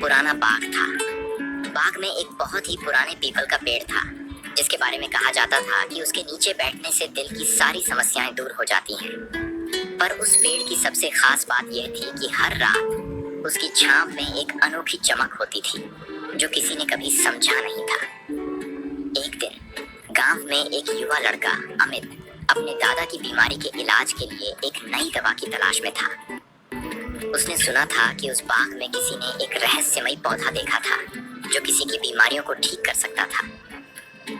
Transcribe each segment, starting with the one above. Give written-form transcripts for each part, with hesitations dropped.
पुराना बाग था। बाग में एक बहुत ही पुराने पीपल का पेड़ था, जिसके बारे में कहा जाता था कि उसके नीचे बैठने से दिल की सारी समस्याएं दूर हो जाती हैं। पर उस पेड़ की सबसे खास बात यह थी कि हर रात उसकी छांव में एक अनोखी चमक होती थी, जो किसी ने कभी समझा नहीं था। एक दिन गांव में एक युवा लड़का अमित अपने दादा की बीमारी के इलाज के लिए एक नई दवा की तलाश में था। उसने सुना था कि उस बाग में किसी ने एक रहस्यमयी पौधा देखा था, जो किसी की बीमारियों को ठीक कर सकता था।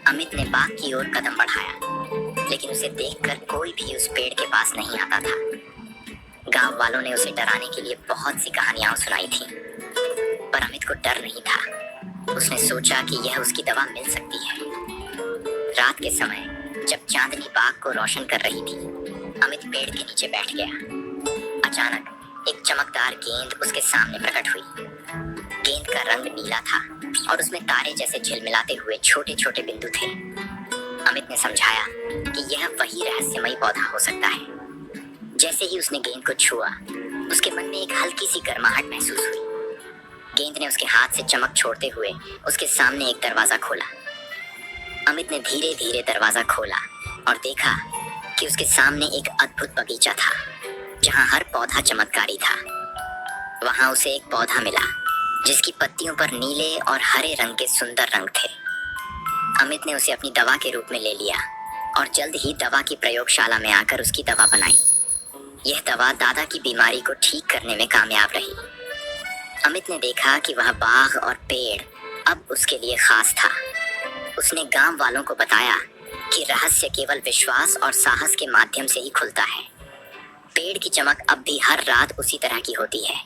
अमित ने बाग की ओर कदम बढ़ाया, लेकिन उसे देखकर कोई भी उस पेड़ के पास नहीं आता था। गांव वालों ने उसे डराने के लिए बहुत सी कहानियां सुनाई थीं, पर अमित को डर नहीं था। उसने सोचा कि यह उसकी दवा मिल सकती है। रात के समय जब चांदनी बाग को रोशन कर रही थी, अमित पेड़ के नीचे बैठ गया। अचानक एक चमकदार गेंद उसके सामने प्रकट हुई। गेंद का रंग नीला था और उसमें तारे जैसे झिलमिलाते हुए छोटे छोटे बिंदु थे। अमित ने समझाया कि यह वही रहस्यमयी पौधा हो सकता है। जैसे ही उसने गेंद को छुआ, उसके मन में एक हल्की सी गर्माहट महसूस हुई। गेंद ने उसके हाथ से चमक छोड़ते हुए उसके सामने एक दरवाजा खोला। अमित ने धीरे धीरे दरवाजा खोला और देखा कि उसके सामने एक अद्भुत बगीचा था, जहां हर पौधा चमत्कारी था। वहां उसे एक पौधा मिला जिसकी पत्तियों पर नीले और हरे रंग के सुंदर रंग थे। अमित ने उसे अपनी दवा के रूप में ले लिया और जल्द ही दवा की प्रयोगशाला में आकर उसकी दवा बनाई। यह दवा दादा की बीमारी को ठीक करने में कामयाब रही। अमित ने देखा कि वह बाग और पेड़ अब उसके लिए खास था। उसने गांव वालों को बताया कि रहस्य केवल विश्वास और साहस के माध्यम से ही खुलता है। पेड़ की चमक अब भी हर रात उसी तरह की होती है,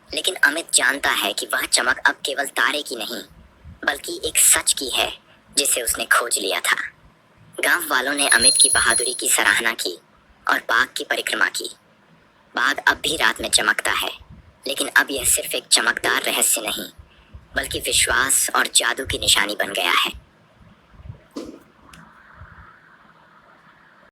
लेकिन अमित जानता है कि वह चमक अब केवल तारे की नहीं, बल्कि एक सच की है जिसे उसने खोज लिया था। गांव वालों ने अमित की बहादुरी की सराहना की और बाग की परिक्रमा की। बाग अब भी रात में चमकता है, लेकिन अब यह सिर्फ एक चमकदार रहस्य नहीं, बल्कि विश्वास और जादू की निशानी बन गया है।